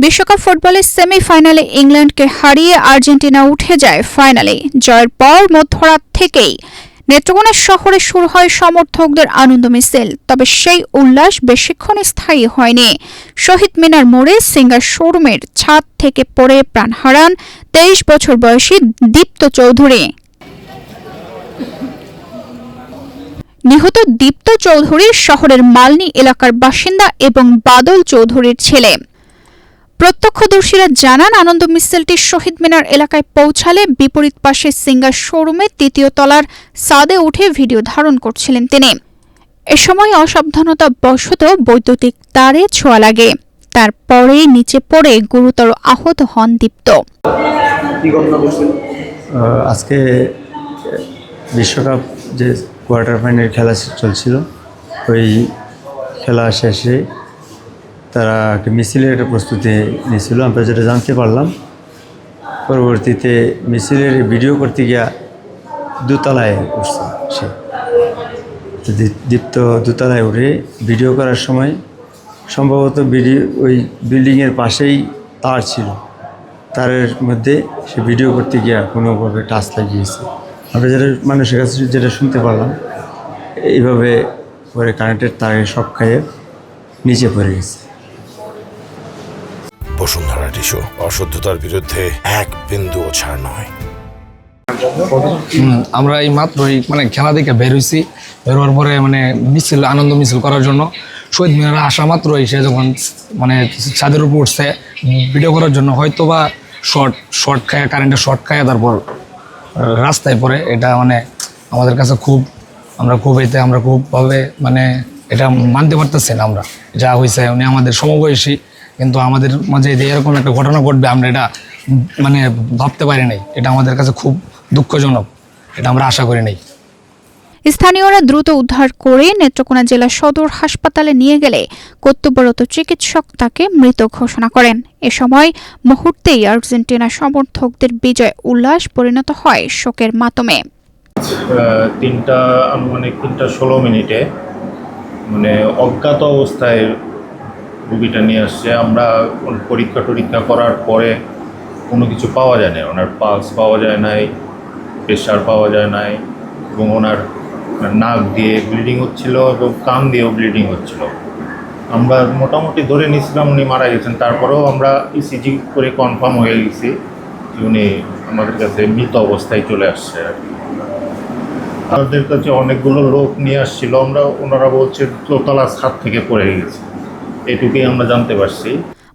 বিশ্বকাপ ফুটবলের সেমিফাইনালে ইংল্যান্ডকে হারিয়ে আর্জেন্টিনা উঠে যায় ফাইনালে। জয়ের পর মধ্যরাত থেকেই নেত্রকোনা শহরে শুরু হয় সমর্থকদের আনন্দ মিছিল। তবে সেই উল্লাস বেশিক্ষণ স্থায়ী হয়নি। শহীদ মিনার মোড়ে সিঙ্গার শোরুমের ছাদ থেকে পড়ে প্রাণ হারান 23 বছর বয়সী দীপ্ত চৌধুরী। নিহত দীপ্ত চৌধুরী শহরের মালনী এলাকার বাসিন্দা এবং বাদল চৌধুরীর ছেলে। প্রত্যক্ষদর্শীরা জানান, আনন্দ মিছিলটি শহীদ মিনার এলাকায় পৌঁছালে বিপরীত পাশে সিঙ্গার শোরুমে তৃতীয় তলার ছাদে উঠে ভিডিও ধারণ করছিলেন তিনি। এ সময় অসাবধানতা বশত বৈদ্যুতিক তারে ছোঁয়া লাগে। তারপরেই নিচে পড়ে গুরুতর আহত হন দীপ্ত। আজকে বিশ্বকাপ যে কোয়ার্টার ফাইনাল খেলা চলছিল, ওই খেলা শেষে তারা একটা মিছিলের একটা প্রস্তুতি নিয়েছিল। আমরা যেটা জানতে পারলাম, পরবর্তীতে মিছিলের ভিডিও করতে গিয়া দোতলায় উঠছে সে। দীপ্ত দোতলায় উঠে ভিডিও করার সময় সম্ভবত ওই বিল্ডিংয়ের পাশেই তার ছিল, তারের মধ্যে সে ভিডিও করতে গিয়া কোনোভাবে টাচ লাগিয়েছে। আমরা যেটা মানুষের কাছে যেটা শুনতে পারলাম, এইভাবে পরে কারেন্টের তারে শক খাইয়ে নিচে পড়ে গেছে। বসুন্ধরা টিস্যু, অশুদ্ধতার বিরুদ্ধে এক বিন্দুও ছাড় নয়। আমরা এই মাত্রই খেলা দেখে বের হয়েছি। বেরোয়ার পরে মিছিল, আনন্দ মিছিল করার জন্য শহীদ মিনারে আসা মাত্রই সে যখন ছাদের উপর উঠছে ভিডিও করার জন্য, হয়তো বা শর্ট খায়, কারেন্টের শর্ট খায়, তারপর রাস্তায় পড়ে। এটা আমাদের কাছে আমরা খুবভাবে এটা মানতে পারতেছি না। আমরা যা হয়েছে, উনি আমাদের সমবয়সী, কিন্তু আমাদের মাঝে যে এরকম একটা ঘটনা ঘটবে আমরা এটা ভাবতে পারি নাই। এটা আমাদের কাছে খুব দুঃখজনক, এটা আমরা আশা করি নাই। স্থানীয়রা দ্রুত উদ্ধার করে নেত্রকোনা জেলা সদর হাসপাতালে নিয়ে গেলে কর্তব্যরত চিকিৎসক তাকে মৃত ঘোষণা করেন। এ সময় মুহূর্তেই আর্জেন্টিনা সমর্থকদের বিজয় উল্লাস পরিণত হয় শোকের মাতমে। আনুমানিক 3:16 অজ্ঞাত অবস্থায় রোগীটা নিয়ে আসছে। আমরা পরীক্ষা করার পরে কোনো কিছু পাওয়া যায় না। ওনার পালস পাওয়া যায় নাই, প্রেশার পাওয়া যায় নাই, এবং ওনার নাক দিয়ে ব্লিডিং হচ্ছিল এবং কান দিয়েও ব্লিডিং হচ্ছিল। আমরা মোটামুটি ধরে নিয়েছিলাম উনি মারা গেছেন। তারপরেও আমরা ইসিজি করে কনফার্ম হয়ে গেছি যে উনি আমাদের কাছে মৃত অবস্থায় চলে আসছে। আমাদের কাছে অনেকগুলো লোক নিয়ে আসছিল, ওনারা বলছে দোতলা ছাদ থেকে পড়ে গেছে, এটুকুই আমরা জানতে পারছি।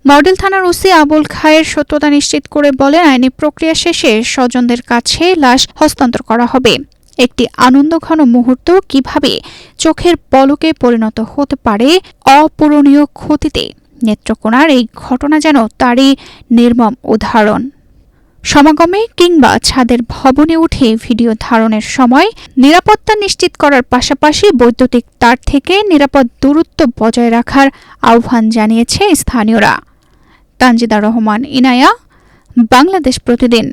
মডেল থানার ওসি আবুল খায়ের সত্যতা নিশ্চিত করে বলেন, আইনি প্রক্রিয়া শেষে স্বজনদের কাছে লাশ হস্তান্তর করা হবে। একটি আনন্দঘন মুহূর্ত কিভাবে চোখের পলকে পরিণত হতে পারে অপূরণীয় ক্ষতিতে, নেত্রকোনার এই ঘটনা যেন তারই নির্মম উদাহরণ। সমাগমে কিংবা ছাদের ভবনে উঠে ভিডিও ধারণের সময় নিরাপত্তা নিশ্চিত করার পাশাপাশি বৈদ্যুতিক তার থেকে নিরাপদ দূরত্ব বজায় রাখার আহ্বান জানিয়েছে স্থানীয়রা। তানজিদা রহমান, ইনায়া, বাংলাদেশ প্রতিদিন।